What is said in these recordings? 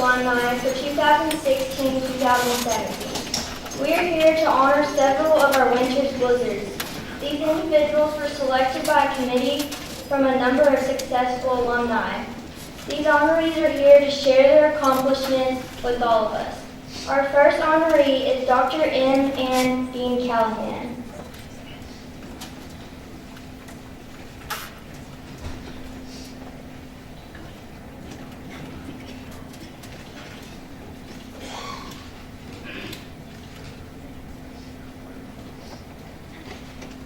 Alumni for 2016-2017. We are here to honor several of our winter's blizzards. These individuals were selected by a committee from a number of successful alumni. These honorees are here to share their accomplishments with all of us. Our first honoree is Dr. M. and Dean Callahan.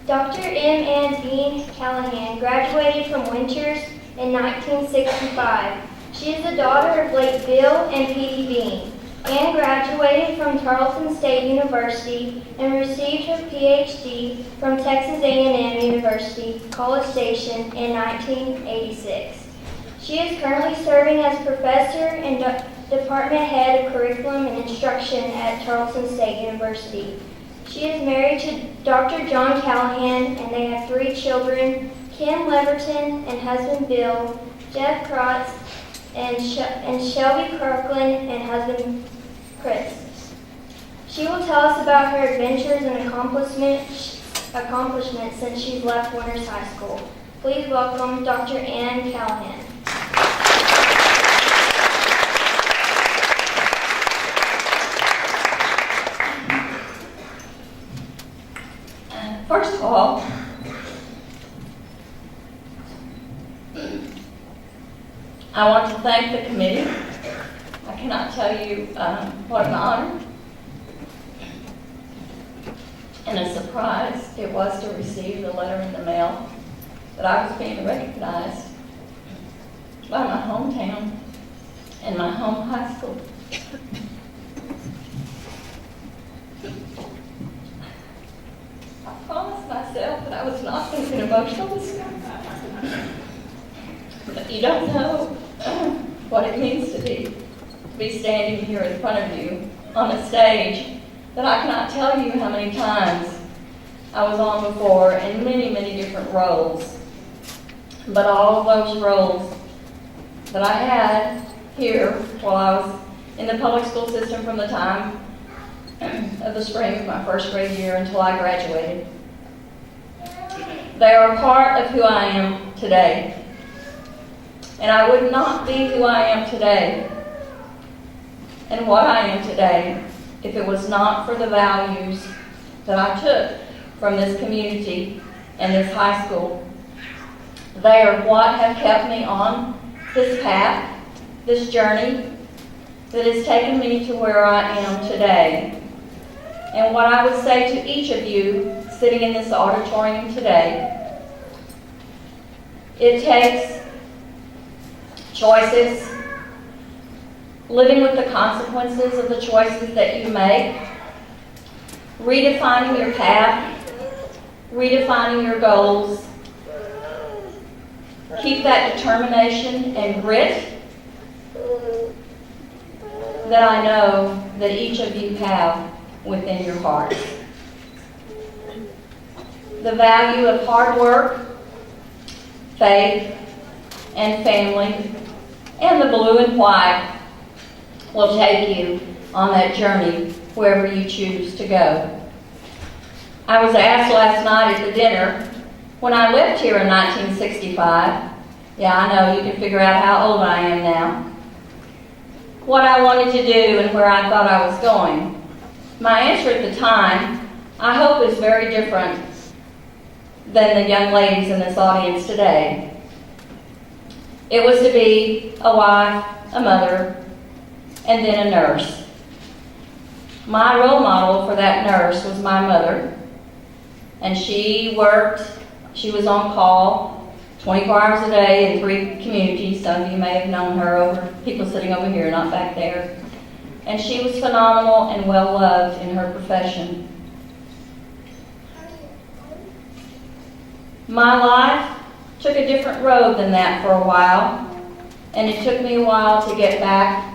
Dr. M. and Dean Callahan graduated from Winters in 1965. She is the daughter of late Bill and Petey Dean. Ann graduated from Tarleton State University and received her PhD from Texas A&M University, College Station in 1986. She is currently serving as professor and department head of curriculum and instruction at Tarleton State University. She is married to Dr. John Callahan, and they have 3 children, Kim Leverton and husband Bill, Jeff Krotz, and Shelby Kirkland and husband Chris. She will tell us about her adventures and accomplishments since she's left Winters High School. Please welcome Dr. Ann Callahan. First of all, I want to thank the committee. I cannot tell you what an honor and a surprise it was to receive the letter in the mail that I was being recognized by my hometown and my home high school. I promised myself that I was not going to get emotional this time. But you don't know what it means to be standing here in front of you on a stage that I cannot tell you how many times I was on before in many, many different roles. But all of those roles that I had here while I was in the public school system from the time of the spring of my first grade year until I graduated, they are a part of who I am today. And I would not be who I am today and what I am today if it was not for the values that I took from this community and this high school. They are what have kept me on this path, this journey that has taken me to where I am today. And what I would say to each of you sitting in this auditorium today, it takes choices, living with the consequences of the choices that you make, redefining your path, redefining your goals. Keep that determination and grit that I know that each of you have within your hearts. The value of hard work, faith, and family, and the blue and white will take you on that journey wherever you choose to go. I was asked last night at the dinner, when I lived here in 1965, yeah, I know, you can figure out how old I am now, what I wanted to do and where I thought I was going. My answer at the time, I hope, is very different than the young ladies in this audience today. It was to be a wife, a mother, and then a nurse. My role model for that nurse was my mother, and she was on call 24 hours a day in 3 communities. Some of you may have known her, people sitting over here, not back there. And she was phenomenal and well loved in her profession. My life took a different road than that for a while, and it took me a while to get back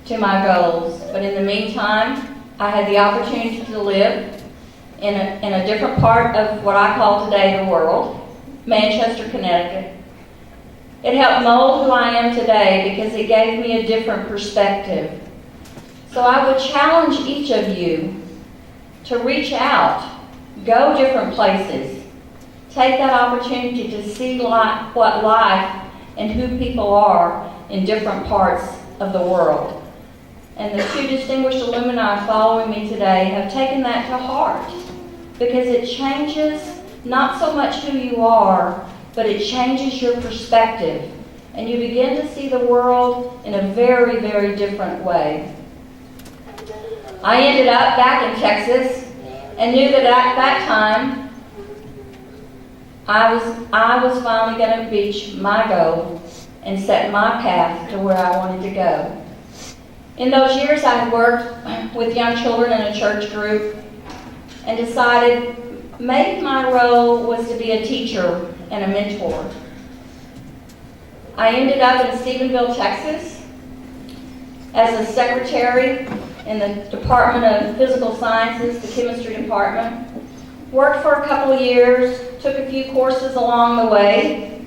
to my goals. But in the meantime, I had the opportunity to live in a different part of what I call today the world, Manchester, Connecticut. It helped mold who I am today because it gave me a different perspective. So I would challenge each of you to reach out, go different places, take that opportunity to see what life and who people are in different parts of the world. And the two distinguished alumni following me today have taken that to heart because it changes not so much who you are, but it changes your perspective. And you begin to see the world in a very, very different way. I ended up back in Texas and knew that at that time I was finally going to reach my goal and set my path to where I wanted to go. In those years, I had worked with young children in a church group and decided maybe my role was to be a teacher and a mentor. I ended up in Stephenville, Texas as a secretary in the Department of Physical Sciences, the chemistry department. Worked for a couple of years, took a few courses along the way,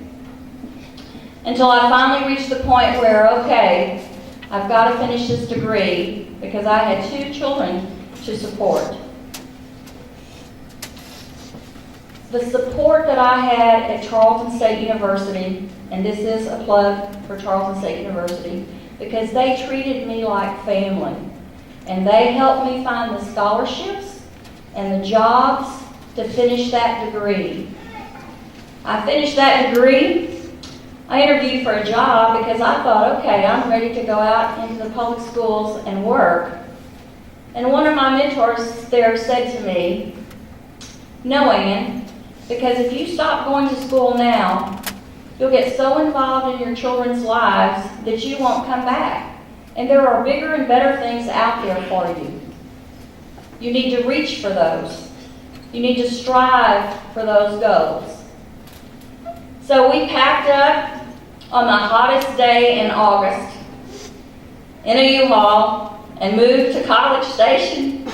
until I finally reached the point where, okay, I've got to finish this degree because I had 2 children to support. The support that I had at Charleston State University, and this is a plug for Charleston State University, because they treated me like family, and they helped me find the scholarships and the jobs to finish that degree. I finished that degree. I interviewed for a job because I thought, okay, I'm ready to go out into the public schools and work. And one of my mentors there said to me, "No, Ann, because if you stop going to school now, you'll get so involved in your children's lives that you won't come back. And there are bigger and better things out there for you. You need to reach for those. You need to strive for those goals." So we packed up on the hottest day in August in a U-Haul and moved to College Station.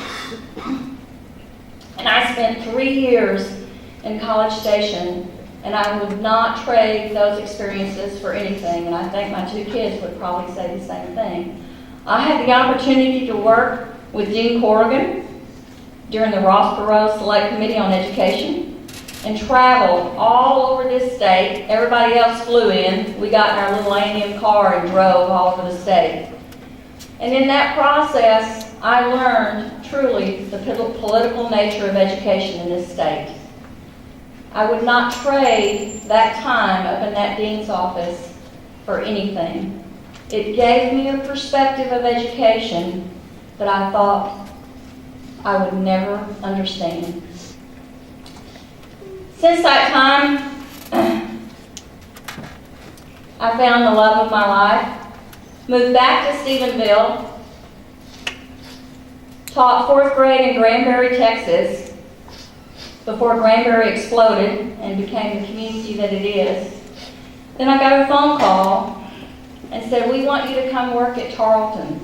And I spent 3 years in College Station, and I would not trade those experiences for anything, and I think my 2 kids would probably say the same thing. I had the opportunity to work with Dean Corrigan during the Ross Perot Select Committee on Education and traveled all over this state. Everybody else flew in. We got in our little A&M car and drove all over the state. And in that process, I learned truly the political nature of education in this state. I would not trade that time up in that dean's office for anything. It gave me a perspective of education that I thought I would never understand. Since that time, I found the love of my life, moved back to Stephenville, taught 4th grade in Granbury, Texas, before Granbury exploded and became the community that it is. Then I got a phone call and said, "We want you to come work at Tarleton."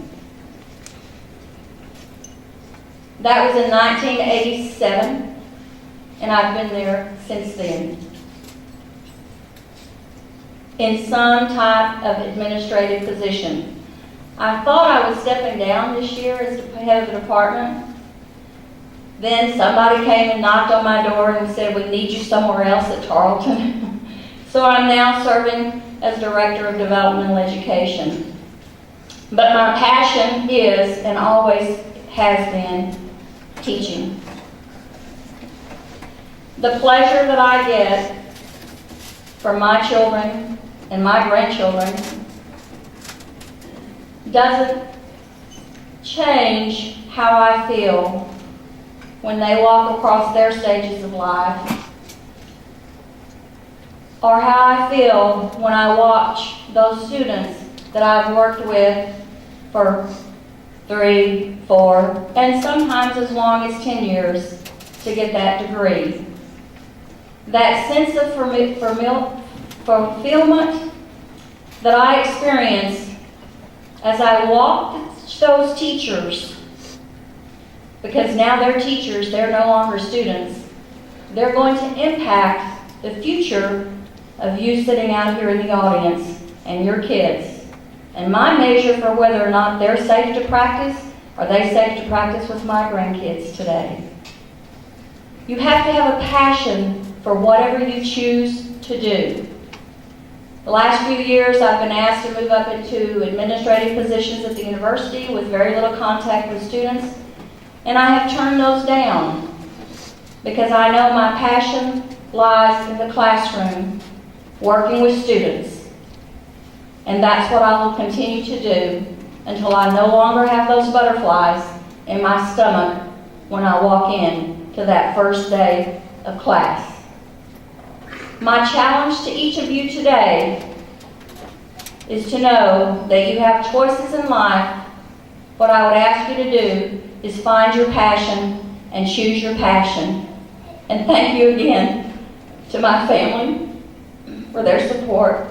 That was in 1987, and I've been there since then, in some type of administrative position. I thought I was stepping down this year as the head of the department. Then somebody came and knocked on my door and said, "We need you somewhere else at Tarleton." So I'm now serving as Director of Developmental Education. But my passion is, and always has been, teaching. The pleasure that I get from my children and my grandchildren doesn't change how I feel when they walk across their stages of life, or how I feel when I watch those students that I've worked with for 3, 4, and sometimes as long as 10 years to get that degree. That sense of fulfillment that I experience as I walk those teachers, because now they're teachers, they're no longer students. They're going to impact the future of you sitting out here in the audience and your kids. And my measure for whether or not they're safe to practice, are they safe to practice with my grandkids today? You have to have a passion for whatever you choose to do. The last few years, I've been asked to move up into administrative positions at the university with very little contact with students, and I have turned those down because I know my passion lies in the classroom, working with students. And that's what I will continue to do until I no longer have those butterflies in my stomach when I walk in to that first day of class. My challenge to each of you today is to know that you have choices in life. What I would ask you to do is find your passion and choose your passion. And thank you again to my family for their support.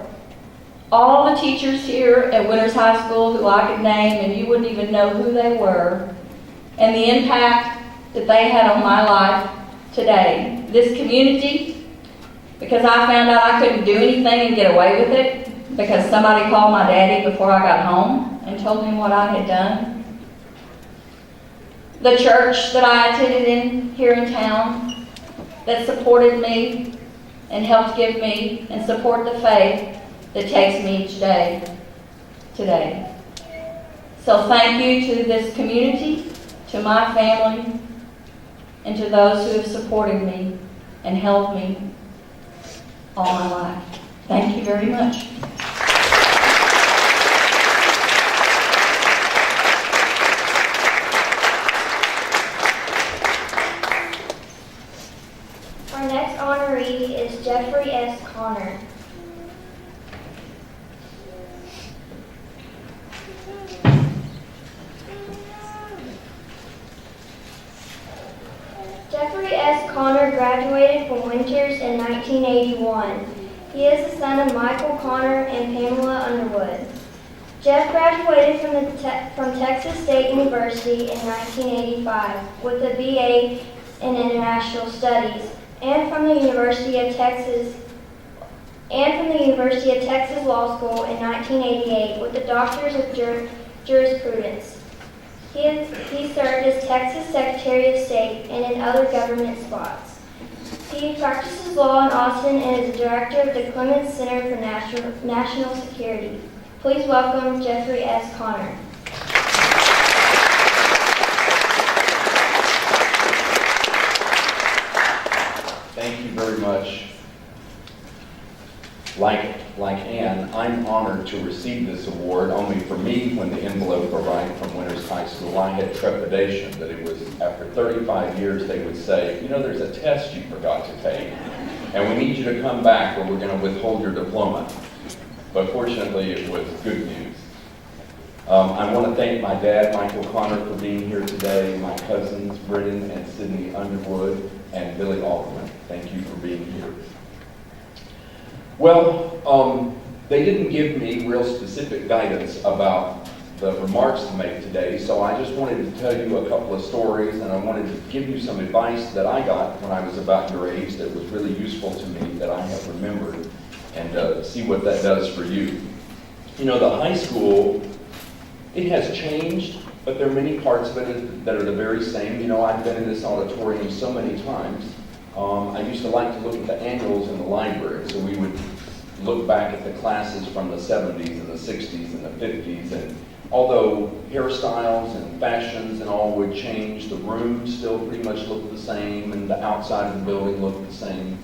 All the teachers here at Winters High School who I could name, and you wouldn't even know who they were, and the impact that they had on my life today. This community, because I found out I couldn't do anything and get away with it, because somebody called my daddy before I got home and told him what I had done. The church that I attended in here in town that supported me and helped give me and support the faith that takes me each day today. So thank you to this community, to my family, and to those who have supported me and helped me all my life. Thank you very much. Our next honoree is Jeffrey S. Connor. Jeffrey S. Connor graduated from Winters in 1981. He is the son of Michael Connor and Pamela Underwood. Jeff graduated from Texas State University in 1985 with a BA in International Studies and from the University of Texas Law School in 1988 with a Doctorate of Jurisprudence. He served as Texas Secretary of State and in other government spots. He practices law in Austin and is the director of the Clements Center for National Security. Please welcome Jeffrey S. Connor. Thank you very much. Like Ann, I'm honored to receive this award. Only for me, when the envelope arrived from Winters High School, I had trepidation that it was, after 35 years, they would say, you know, there's a test you forgot to take, and we need you to come back or we're going to withhold your diploma. But fortunately, it was good news. I want to thank my dad, Michael Connor, for being here today, my cousins, Britton and Sydney Underwood, and Billy Alderman. Thank you for being here. Well, they didn't give me real specific guidance about the remarks to make today, so I just wanted to tell you a couple of stories, and I wanted to give you some advice that I got when I was about your age that was really useful to me, that I have remembered, and see what that does for you. You know, the high school, it has changed, but there are many parts of it that are the very same. You know, I've been in this auditorium so many times. I used to like to look at the annuals in the library, so we would look back at the classes from the 70s and the 60s and the 50s, and although hairstyles and fashions and all would change, the rooms still pretty much looked the same, and the outside of the building looked the same.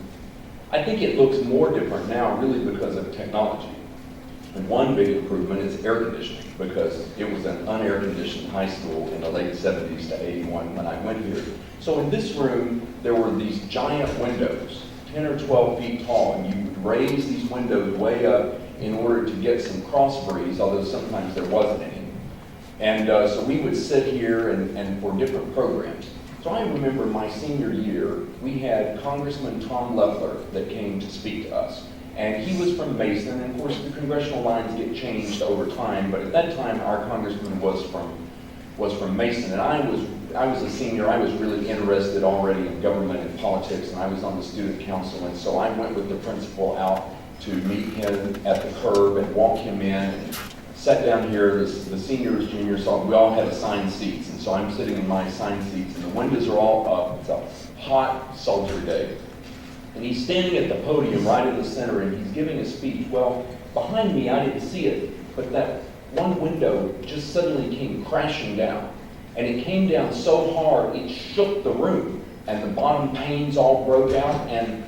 I think it looks more different now really because of technology. And one big improvement is air conditioning, because it was an unair conditioned high school in the late 70s to 81 when I went here. So in this room, there were these giant windows, 10 or 12 feet tall, and you would raise these windows way up in order to get some cross breeze, although sometimes there wasn't any. And so we would sit here and for different programs. So I remember my senior year, we had Congressman Tom Leffler that came to speak to us. And he was from Mason, and of course the congressional lines get changed over time, but at that time our congressman was from Mason, and I was a senior. I was really interested already in government and politics, and I was on the student council, and so I went with the principal out to meet him at the curb and walk him in. And sat down here, the seniors, juniors, so we all had assigned seats. And so I'm sitting in my assigned seats, and the windows are all up. It's a hot, sultry day. And he's standing at the podium right in the center, and he's giving a speech. Well, behind me, I didn't see it, but that one window just suddenly came crashing down. And it came down so hard, it shook the room, and the bottom panes all broke out, and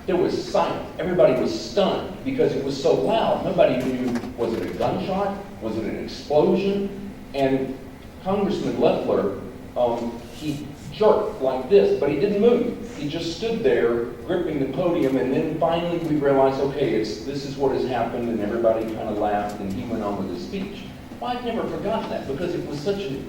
there was silence. Everybody was stunned because it was so loud. Nobody knew, was it a gunshot? Was it an explosion? And Congressman Loeffler, he jerked like this, but he didn't move. He just stood there gripping the podium, and then finally we realized, okay, this is what has happened, and everybody kind of laughed, and he went on with his speech. Well, I've never forgotten that because it was such a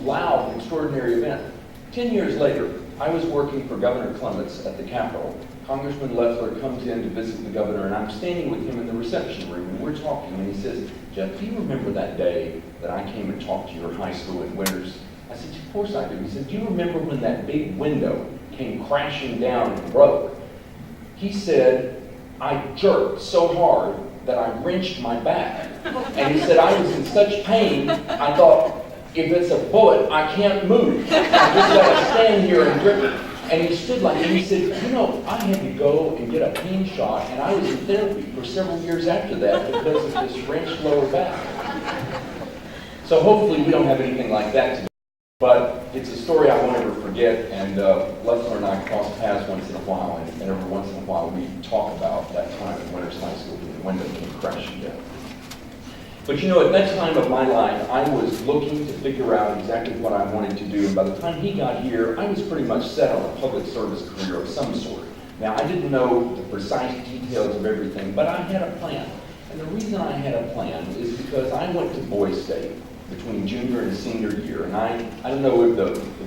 loud, extraordinary event. 10 years later, I was working for Governor Clements at the Capitol. Congressman Loeffler comes in to visit the governor, and I'm standing with him in the reception room, and we're talking, and he says, Jeff, do you remember that day that I came and talked to your high school in Winters? I said, of course I do. He said, do you remember when that big window came crashing down and broke? He said, I jerked so hard that I wrenched my back. And he said, I was in such pain, I thought, if it's a bullet, I can't move. I just got to stand here and grip it. And he stood like that, and he said, you know, I had to go and get a pain shot, and I was in therapy for several years after that because of this wrenched lower back. So hopefully we don't have anything like that today. But it's a story I won't ever forget, and Loeffler and I cross paths once in a while, and every once in a while we talk about that time at Winters High School when the window came crashing down. But you know, at that time of my life, I was looking to figure out exactly what I wanted to do, and by the time he got here, I was pretty much set on a public service career of some sort. Now, I didn't know the precise details of everything, but I had a plan. And the reason I had a plan is because I went to Boys State between junior and senior year, and I don't know if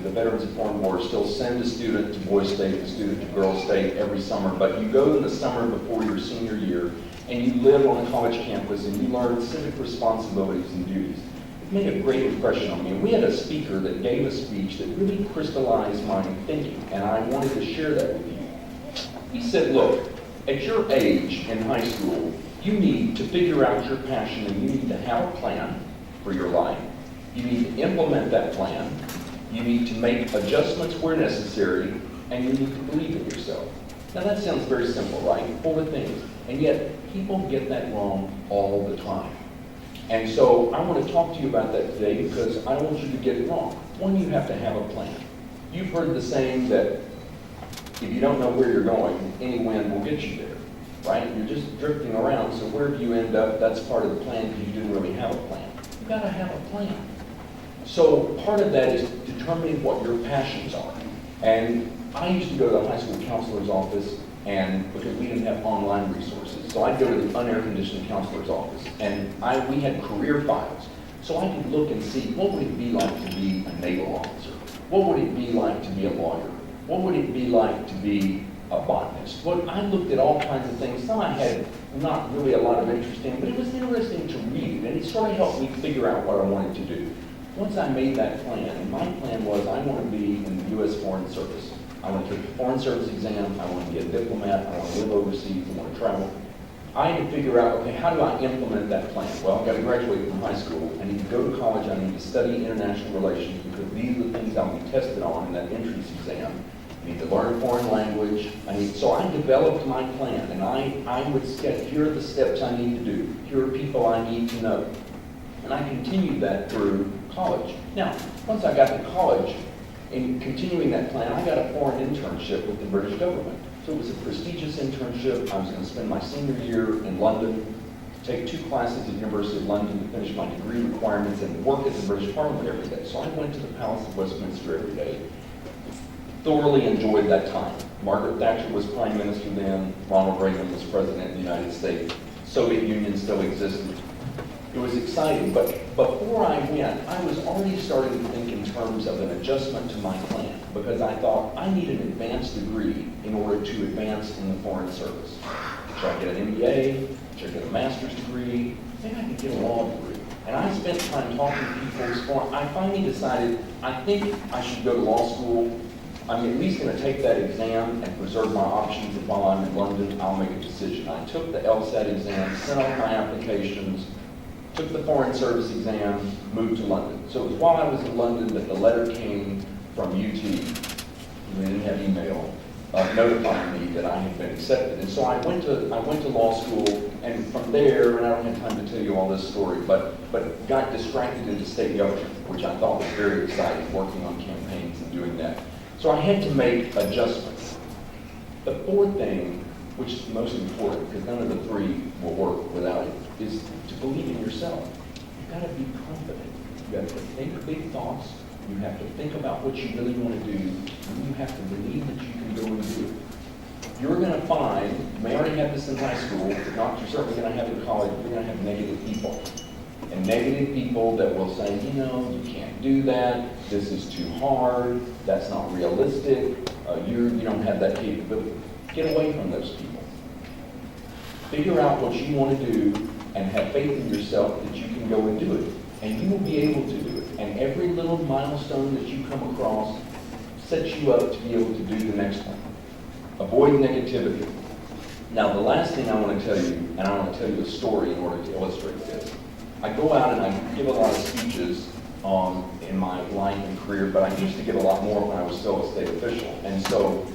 the Veterans of Foreign War still send a student to Boys State, a student to Girls State every summer, but you go in the summer before your senior year, and you live on a college campus, and you learn civic responsibilities and duties. It made a great impression on me. And we had a speaker that gave a speech that really crystallized my thinking, and I wanted to share that with you. He said, look, at your age in high school, you need to figure out your passion, and you need to have a plan for your life. You need to implement that plan. You need to make adjustments where necessary, and you need to believe in yourself. Now that sounds very simple, right? 4 things. And yet, people get that wrong all the time. And so I want to talk to you about that today because I don't want you to get it wrong. One, you have to have a plan. You've heard the saying that if you don't know where you're going, any wind will get you there, right? You're just drifting around, so where do you end up? That's part of the plan because you didn't really have a plan. You've got to have a plan. So part of that is determining what your passions are. And I used to go to the high school counselor's office, and because we didn't have online resources, so I'd go to the unair-conditioned counselor's office, and we had career files. So I could look and see, what would it be like to be a naval officer? What would it be like to be a lawyer? What would it be like to be a botanist? Well, I looked at all kinds of things. Some I had not really a lot of interest in, but it was interesting to read, and it sort of helped me figure out what I wanted to do. Once I made that plan, and my plan was I want to be in the U.S. Foreign Service. I want to take the Foreign Service exam, I want to be a diplomat, I want to live overseas, I want to travel. I had to figure out, okay, how do I implement that plan? Well, I've got to graduate from high school, I need to go to college, I need to study international relations because these are the things I'll be tested on in that entrance exam. I need to learn a foreign language. So I developed my plan, and I would sketch, here are the steps I need to do. Here are people I need to know. And I continued that through college. Now, once I got to college, in continuing that plan, I got a foreign internship with the British government. So it was a prestigious internship. I was going to spend my senior year in London, take 2 classes at the University of London to finish my degree requirements, and work at the British Parliament every day. So I went to the Palace of Westminster every day. Thoroughly enjoyed that time. Margaret Thatcher was Prime Minister then. Ronald Reagan was President of the United States. Soviet Union still existed. It was exciting, but before I went, I was already starting to think in terms of an adjustment to my plan because I thought I need an advanced degree in order to advance in the Foreign Service. Should I get an MBA? Should I get a master's degree? Maybe I could get a law degree. And I spent time talking to people. I finally decided I think I should go to law school I'm at least going to take that exam and preserve my options. If while I'm in London, I'll make a decision. I took the LSAT exam, sent off my applications, took the Foreign Service exam, moved to London. So it was while I was in London that the letter came from UT. We didn't have email notifying me that I had been accepted. And so I went to law school, and from there, and I don't have time to tell you all this story, but got distracted into state government, which I thought was very exciting, working on campaigns and doing that. So I had to make adjustments. The fourth thing, which is the most important, because none of the three will work without it, is to believe in yourself. You've got to be confident. You have to think big thoughts. You have to think about what you really want to do, and you have to believe that you can go and do it. You're going to find, you may already have this in high school, but not, you're certainly going to have in college, you're going to have negative people. And negative people that will say, you know, you can't do that, this is too hard, that's not realistic, you don't have that capability. Get away from those people. Figure out what you want to do and have faith in yourself that you can go and do it. And you will be able to do it. And every little milestone that you come across sets you up to be able to do the next one. Avoid negativity. Now, the last thing I want to tell you, and I want to tell you a story in order to illustrate this. I go out and I give a lot of speeches in my life and career, but I used to give a lot more when I was still a state official. And so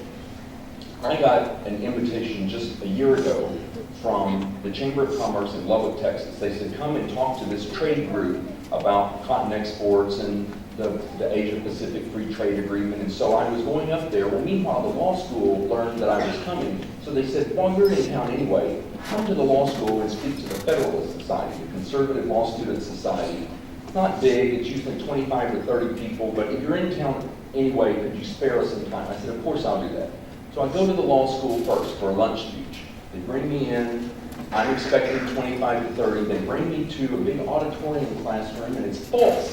I got an invitation just a year ago from the Chamber of Commerce in Lubbock, Texas. They said, come and talk to this trade group about cotton exports and the Asia-Pacific Free Trade Agreement. And so I was going up there. Well, meanwhile, the law school learned that I was coming. So they said, while you're in town anyway, come to the law school and speak to the Federalist Society, the Conservative Law Student Society. It's not big. It's usually 25 to 30 people. But if you're in town anyway, could you spare us some time? I said, of course I'll do that. So I go to the law school first for a lunch speech. They bring me in. I'm expecting 25 to 30. They bring me to a big auditorium classroom, and it's full.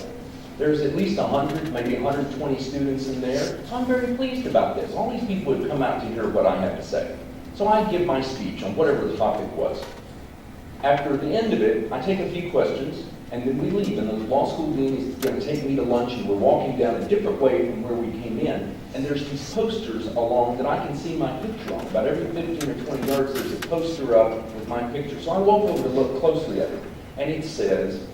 There's at least 100, maybe 120 students in there. So I'm very pleased about this. All these people have come out to hear what I have to say. So I give my speech on whatever the topic was. After the end of it, I take a few questions, and then we leave. And the law school dean is going to take me to lunch, and we're walking down a different way from where we came in. And there's these posters along that I can see my picture on. About every 15 or 20 yards, there's a poster up with my picture. So I walk over to look closely at it. And it says,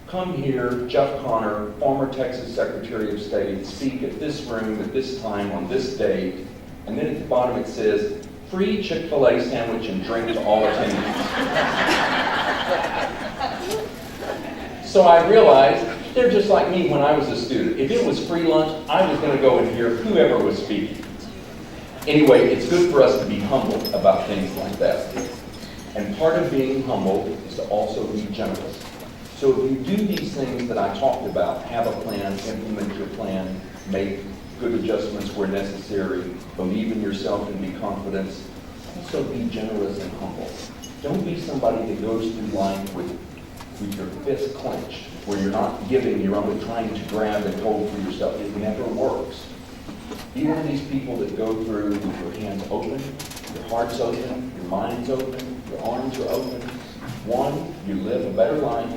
come here, Jeff Connor, former Texas Secretary of State, speak at this room at this time on this date. And then at the bottom it says, free Chick-fil-A sandwich and drink to all attendees. So I realized they're just like me when I was a student. If it was free lunch, I was going to go and hear whoever was speaking. Anyway, it's good for us to be humble about things like that. And part of being humble is to also be generous. So if you do these things that I talked about, have a plan, implement your plan, make good adjustments where necessary, believe in yourself and be confident, also be generous and humble. Don't be somebody that goes through life with your fist clenched, where you're not giving, you're only trying to grab and hold for yourself. It never works. Be one of these people that go through with your hands open, your heart's open, your mind's open, your arms are open. One, you live a better life,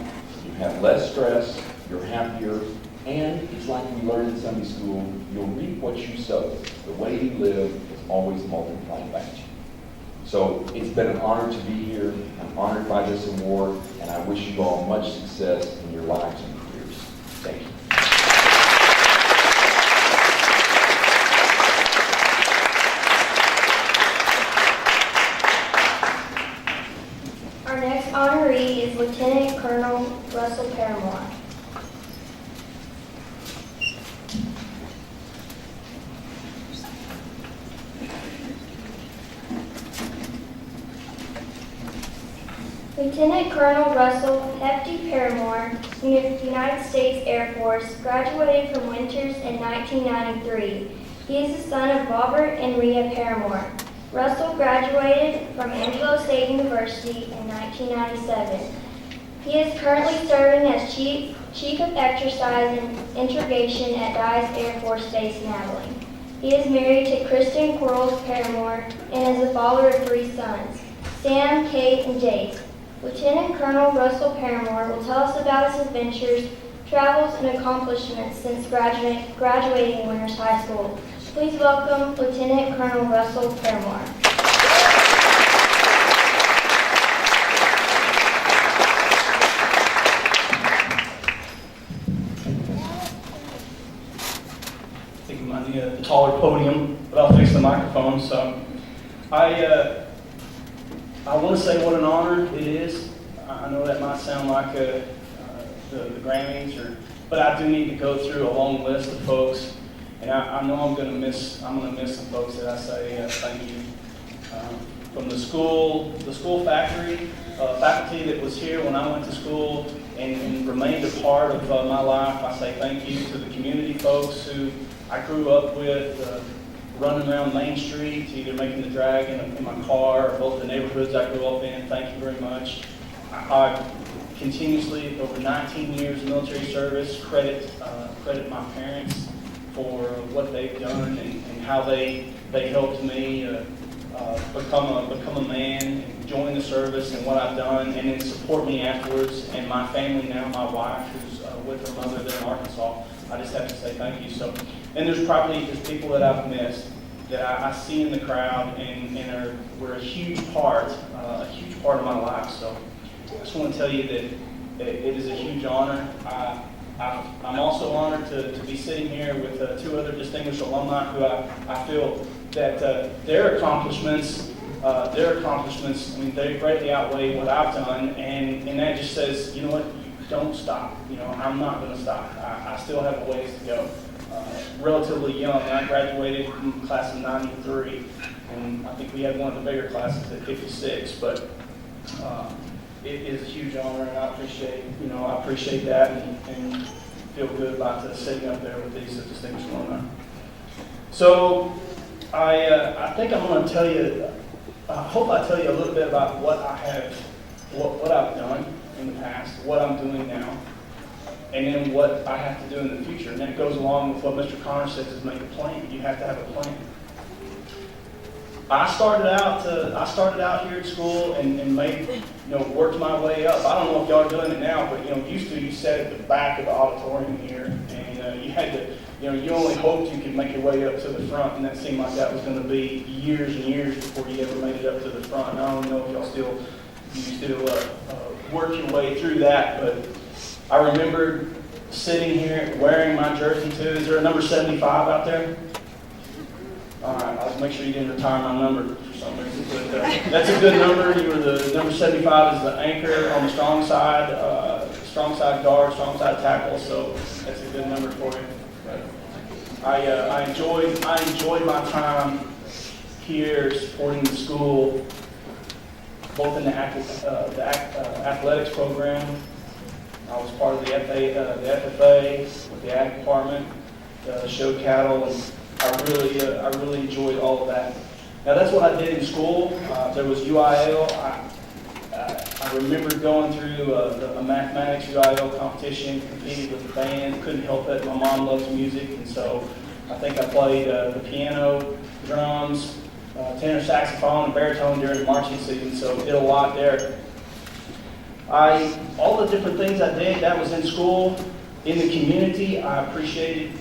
you have less stress, you're happier, and it's like we learned in Sunday school, you'll reap what you sow. The way you live is always multiplying back to you. So it's been an honor to be here. I'm honored by this award, and I wish you all much success in your lives and careers. Thank you. Our next honoree is Lieutenant Colonel Russell Paramore. Lieutenant Colonel Russell Hefty Paramore, United States Air Force, graduated from Winters in 1993. He is the son of Robert and Rhea Paramore. Russell graduated from Angelo State University in 1997. He is currently serving as Chief of Exercise and Integration at Dyess Air Force Base in Abilene. He is married to Kristen Quarles Paramore and is the father of 3 sons, Sam, Kate, and Jace. Lieutenant Colonel Russell Paramore will tell us about his adventures, travels, and accomplishments since graduating Winters High School. Please welcome Lieutenant Colonel Russell Fairmore. I think I need a taller podium, but I'll fix the microphone. So I want to say what an honor it is. I know that might sound like the Grammys, but I do need to go through a long list of folks, and I know I'm going to miss some folks that I say thank you. From the school faculty that was here when I went to school and remained a part of my life, I say thank you to the community folks who I grew up with, running around Main Street, either making the drag in my car, or both the neighborhoods I grew up in. Thank you very much. I continuously, over 19 years of military service, credit my parents for what they've done and how they helped me become a man, and join the service and what I've done, and then support me afterwards. And my family now, my wife, who's with her mother there in Arkansas, I just have to say thank you. So, and there's people that I've missed that I see in the crowd and were a huge part of my life. So I just want to tell you that it is a huge honor. I'm also honored to be sitting here with two other distinguished alumni who I feel that their accomplishments, I mean, they greatly outweigh what I've done, and that just says, you know what, don't stop. You know, I'm not going to stop. I still have a ways to go. Relatively young, I graduated from the class of '93, and I think we had one of the bigger classes at 56, but it is a huge honor, and I appreciate that, and feel good about sitting up there with these distinguished alumni. So I think I'm going to tell you, I hope I tell you a little bit about what I've done in the past, what I'm doing now, and then what I have to do in the future. And that goes along with what Mr. Connor says, is make a plan. You have to have a plan. I started out here at school and worked my way up. I don't know if y'all are doing it now, but used to, you sat at the back of the auditorium here, and you had to, you only hoped you could make your way up to the front, and that seemed like that was going to be years and years before you ever made it up to the front. And I don't know if y'all still work your way through that, but I remember sitting here wearing my jersey too. Is there a number 75 out there? All right, I'll make sure you didn't retire my number for some reason. But that's a good number. You were the number 75 is the anchor on the strong side guard, strong side tackle. So that's a good number for you. But I enjoyed my time here supporting the school, both in the athletics program. I was part of the FFA with the ag department, showed cattle, and I really enjoyed all of that. Now that's what I did in school. There was UIL. I remember going through a mathematics UIL competition, competed with the band. Couldn't help it. My mom loves music, and so I think I played the piano, drums, tenor saxophone, and baritone during the marching season. So did a lot there. All the different things I did, that was in school. In the community, I appreciated,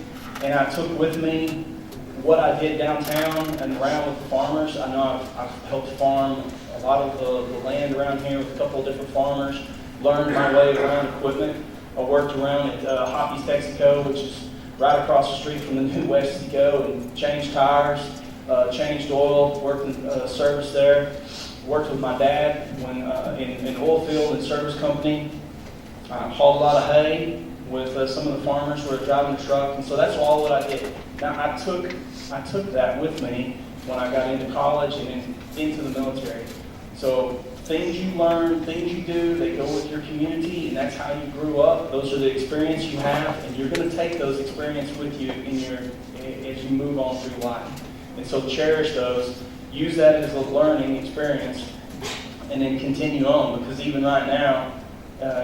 and I took with me what I did downtown and around with the farmers. I know I've helped farm a lot of the land around here with a couple of different farmers, learned my way around equipment. I worked around at Hoppy's Texaco, which is right across the street from the new WISD, and changed tires, changed oil, worked in service there. Worked with my dad when in oil field and service company. Hauled a lot of hay with some of the farmers who were driving the truck, and so that's all what I did. Now I took that with me when I got into college and into the military. So things you learn, things you do, they go with your community, and that's how you grew up. Those are the experience you have, and you're going to take those experiences with you as you move on through life. And so cherish those. Use that as a learning experience, and then continue on, because even right now,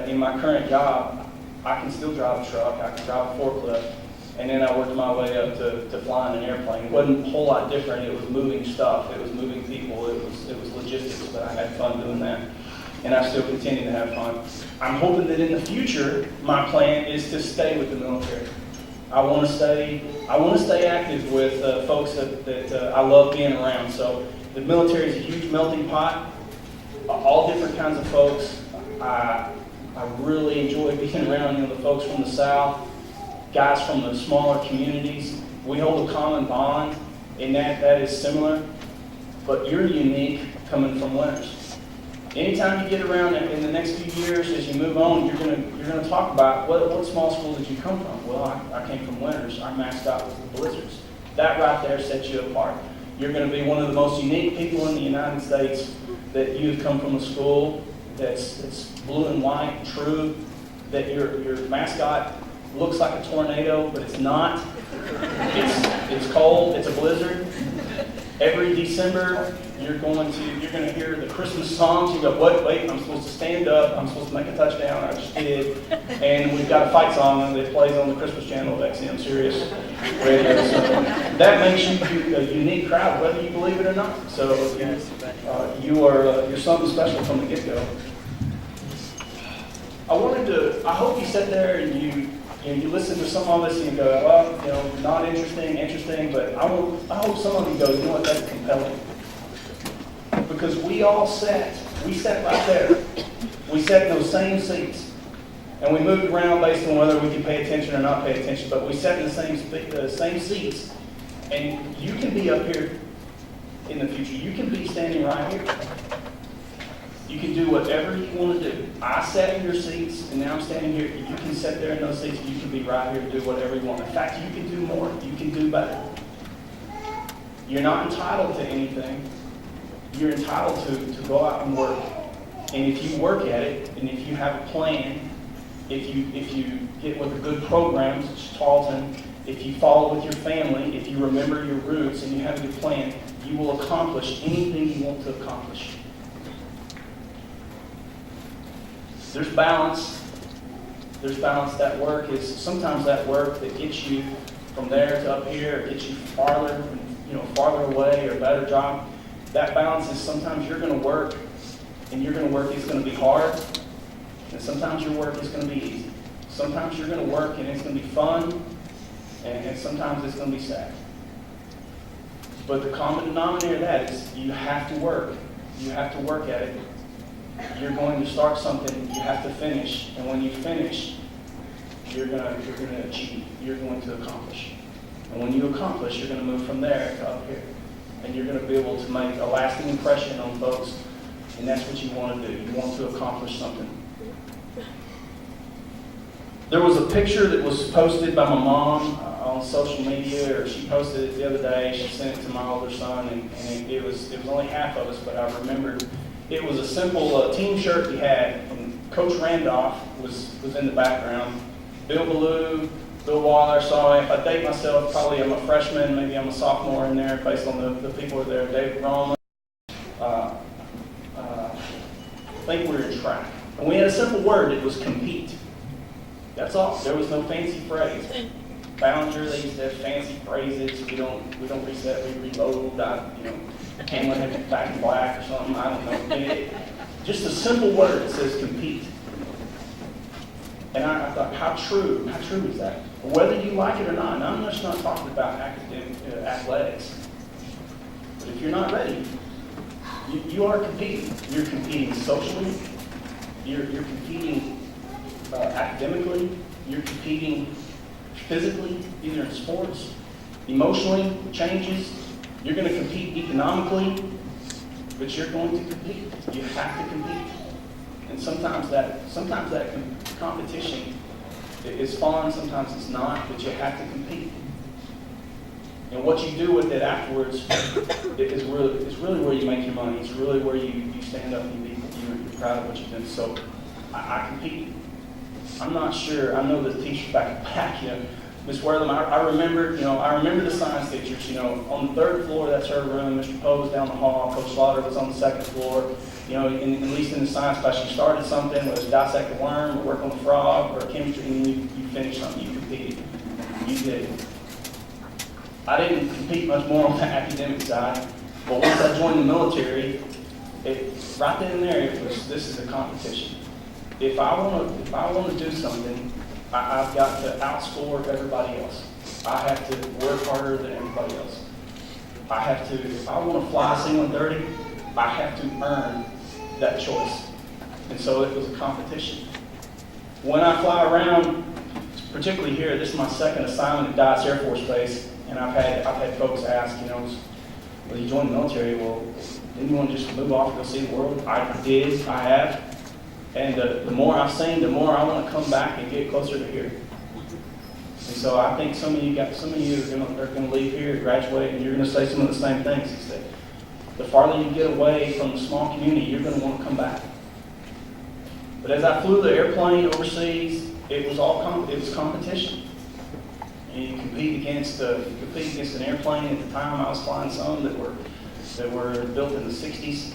in my current job, I can still drive a truck, I can drive a forklift, and then I worked my way up to flying an airplane. It wasn't a whole lot different. It was moving stuff, it was moving people, it was logistics, but I had fun doing that, and I still continue to have fun. I'm hoping that in the future, my plan is to stay with the military. I want to stay active with folks that I love being around. So the military is a huge melting pot, all different kinds of folks. I really enjoy being around the folks from the South, guys from the smaller communities. We hold a common bond, and that is similar, but you're unique coming from Winters. Anytime you get around in the next few years, as you move on, you're gonna talk about what small school did you come from? Well, I came from Winters. Our mascot was the Blizzards. That right there sets you apart. You're going to be one of the most unique people in the United States, that you've come from a school that's blue and white, true, that your mascot looks like a tornado, but it's not. It's cold. It's a blizzard. Every December, you're going to hear the Christmas songs. You go, wait, I'm supposed to stand up. I'm supposed to make a touchdown. I just did. And we've got a fight song that plays on the Christmas channel of XM Sirius Radio. So that makes you a unique crowd, whether you believe it or not. So you're something special from the get-go. I hope you sit there and you listen to some of us and you go, well, not interesting, but I hope some of you go, you know what, that's compelling. Because we sat right there. We sat in those same seats. And we moved around based on whether we could pay attention or not pay attention, but we sat in the same seats. And you can be up here in the future. You can be standing right here. You can do whatever you want to do. I sat in your seats, and now I'm standing here. You can sit there in those seats. You can be right here and do whatever you want. In fact, you can do more. You can do better. You're not entitled to anything. You're entitled to go out and work. And if you work at it, and if you have a plan, if you get with a good program, such as Tarleton, if you follow with your family, if you remember your roots and you have a good plan, you will accomplish anything you want to accomplish. There's balance. There's balance. That work is sometimes that work that gets you from there to up here, or gets you farther away, or a better job. That balance is sometimes you're going to work, and you're going to work, it's going to be hard, and sometimes your work is going to be easy. Sometimes you're going to work and it's going to be fun, and sometimes it's going to be sad. But the common denominator of that is you have to work. You have to work at it. You're going to start something, you have to finish, and when you finish, you're going to achieve, you're going to accomplish. And when you accomplish, you're going to move from there to up here. And you're going to be able to make a lasting impression on folks, and that's what you want to do. You want to accomplish something. There was a picture that was posted by my mom on social media, or she posted it the other day. She sent it to my older son, and it was only half of us, but I remembered. It was a simple team shirt he had, and Coach Randolph was in the background. Bill Ballou, Bill Waller, so if I date myself, probably I'm a freshman, maybe I'm a sophomore in there based on the people who are there. David Roman. I think we were in track. And we had a simple word, it was compete. That's all. There was no fancy phrase. Ballinger, they used to have fancy phrases. We don't reset, we reload. Hamlin had it back in black or something, I don't know. Just a simple word that says compete. And I thought, how true is that? Whether you like it or not, and I'm just not talking about athletics, but if you're not ready, you are competing. You're competing socially, you're competing academically, you're competing physically, either in sports, emotionally, changes. You're going to compete economically, but you're going to compete. You have to compete. And sometimes that competition is fun, sometimes it's not, but you have to compete. And what you do with it afterwards is really where you make your money. It's really where you stand up and you're proud of what you've done. So I compete. I'm not sure. I know the teacher back. Miss Wortham, I remember the science teachers, on the third floor, that's her room. Mr. Poe was down the hall. Coach Slaughter was on the second floor. At least in the science class, you started something, whether it's dissect a worm, or work on the frog, or chemistry, and you finished something, you competed. You did it. I didn't compete much more on the academic side, but once I joined the military, right then and there, this is a competition. If I want to do something, I've got to outscore everybody else. I have to work harder than everybody else. I have to, if I want to fly C-130, I have to earn that choice. And so it was a competition. When I fly around, particularly here, this is my second assignment at Dodge Air Force Base, and I've had folks ask, you know, well, you joined the military, well, didn't you want to just move off and go see the world? I did, I have. And the more I've seen, the more I want to come back and get closer to here. And so I think some of you are going to leave here, graduate, and you're going to say some of the same things. Is that the farther you get away from the small community, you're going to want to come back. But as I flew the airplane overseas, it was competition. And you compete against an airplane. At the time, I was flying some that were built in the 60s.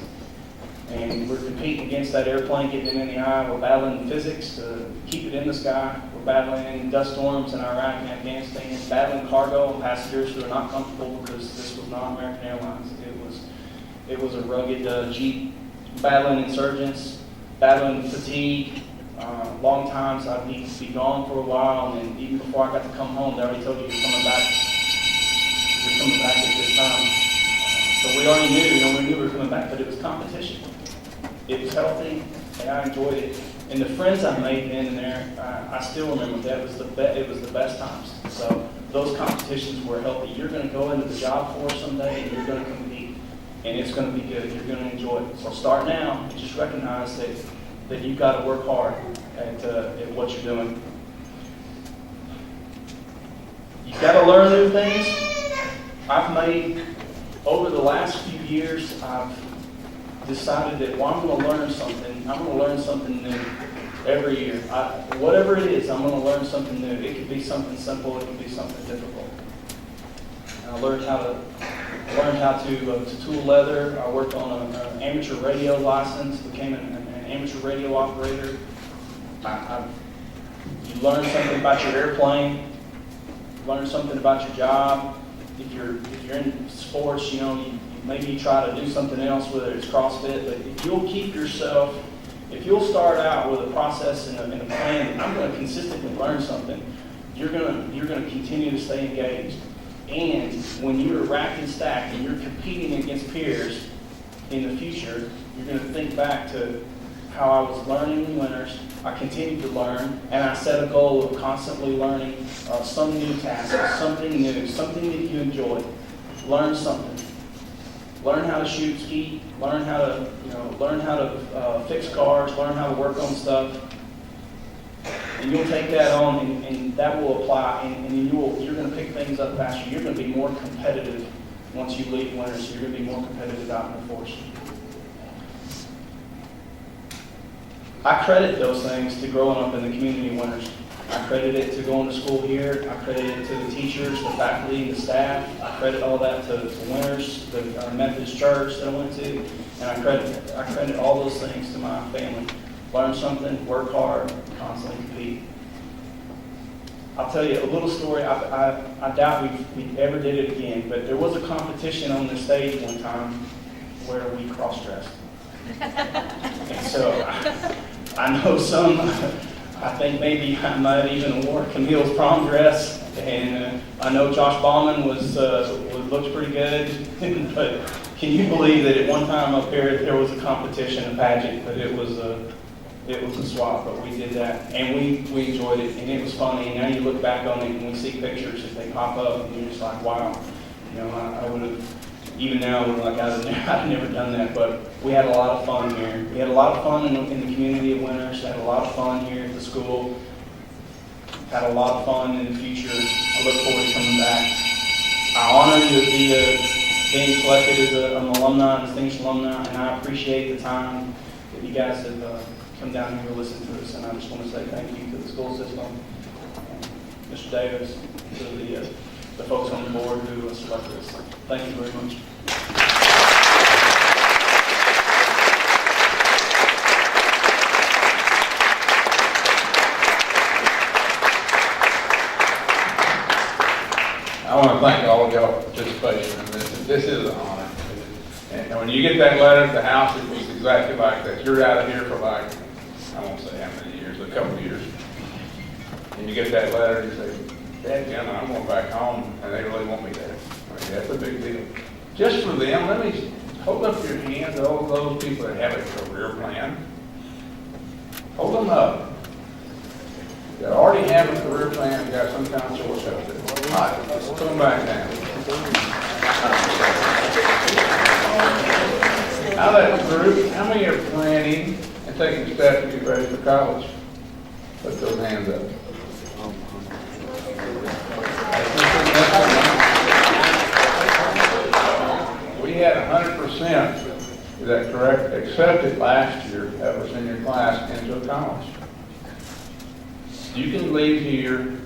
And we're competing against that airplane, getting it in the eye. We're battling physics to keep it in the sky. We're battling dust storms in Iraq and Afghanistan, battling cargo and passengers who are not comfortable because this was not American Airlines. It was a rugged Jeep, battling insurgents, battling fatigue. Long times I'd be gone for a while, and then even before I got to come home, they already told you you're coming back. You're coming back at this time. So we already knew, we were coming back, but it was competition. It was healthy, and I enjoyed it. And the friends I made then and there, I still remember that it was the best times. So those competitions were healthy. You're going to go into the job force someday, and you're going to compete, and it's going to be good. You're going to enjoy it. So start now and just recognize that you've got to work hard at what you're doing. You've got to learn new things. Over the last few years, I've decided that, well, I'm going to learn something. I'm going to learn something new every year. Whatever it is, I'm going to learn something new. It could be something simple. It could be something difficult. I learned how to tool leather. I worked on an amateur radio license, became an amateur radio operator. You learn something about your airplane. You learn something about your job. If you're in sports, maybe you try to do something else, whether it's CrossFit. But if you'll start out with a process and a plan, I'm going to consistently learn something. You're going to continue to stay engaged. And when you're racked and stacked and you're competing against peers in the future, you're going to think back to how I was learning in the winters. I continued to learn, and I set a goal of constantly learning some new task, something new, something that you enjoy. Learn something. Learn how to shoot ski. Learn how to fix cars. Learn how to work on stuff. And you'll take that on, and that will apply, and you're going to pick things up faster. You're going to be more competitive once you leave winters. So you're going to be more competitive out in the force. I credit those things to growing up in the community winters. I credit it to going to school here. I credit it to the teachers, the faculty, and the staff. I credit all that to Winters, the Methodist church that I went to, and I credit all those things to my family. Learn something, work hard, constantly compete. I'll tell you a little story. I doubt we ever did it again, but there was a competition on the stage one time where we cross-dressed. And so I know some, I think maybe I might even wore Camille's prom dress, and I know Josh Bauman looked pretty good, but can you believe that at one time up here there was a competition, a pageant, but it was a swap, but we did that, and we enjoyed it, and it was funny, and now you look back on it and we see pictures that they pop up, and you're just like, wow, I would have, even now, like I've never done that, but we had a lot of fun here. We had a lot of fun in the community of Winters. Had a lot of fun here at the school. Had a lot of fun in the future. I look forward to coming back. I honor you being selected as an alumni, distinguished alumni, and I appreciate the time that you guys have come down here to listen to us. And I just want to say thank you to the school system, Mr. Davis, to the folks on the board who selected us. Thank you very much. I want to thank all of y'all for participation in this. This is an honor. And when you get that letter at the house, it was exactly like that. You're out of here for like, I won't say how many years, a couple of years. and you get that letter, and you say, Dad, Jim, I'm going back home, and they really want me there. I mean, that's a big deal. Just for them, let me hold up your hand to all those people that have a career plan. Hold them up. That already have a career plan and got some kind of choice out there. All right, let's put them back down. Out of that group, how many are planning and taking steps to get ready for college? Put those hands up. We had 100%, is that correct, accepted last year that was in your class into a college. You can leave here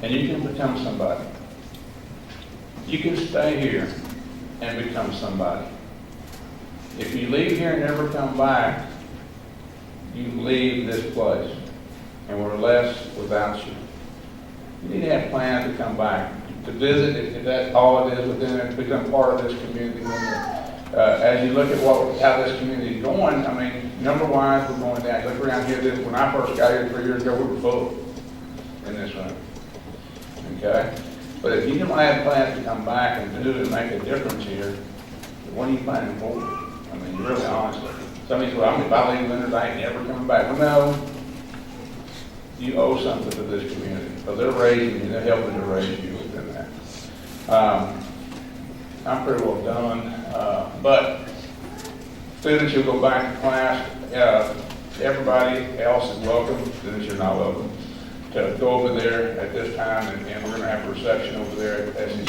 and you can become somebody. You can stay here and become somebody. If you leave here and never come back, you leave this place and we're left without you. You need to have plans to come back, to visit, if that's all it is within it, to become part of this community. As you look at how this community is going, I mean, number-wise, we're going down. Look around here, when I first got here 3 years ago, we were full in this room. Okay? But if you don't have plans to come back and do and make a difference here, what are you planning for? I mean, you're really honest. Somebody says, well, if I leave Leonard, I ain't never coming back. Well, no. You owe something to this community. But they're raising you, they're helping to raise you within that. I'm pretty well done. But students who go back to class, everybody else is welcome. Students, you're not welcome to go over there at this time, and we're going to have a reception over there at SEC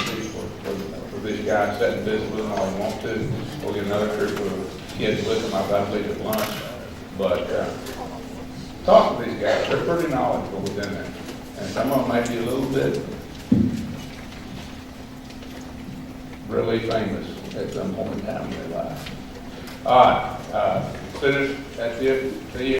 for these guys, sit and visit with them all you want to. We'll get another group of kids with them. I'll leave at lunch. But talk to these guys. They're pretty knowledgeable within that. And some of them may be a little bit really famous at some point in time in their life. All right. Students, that's it. See you.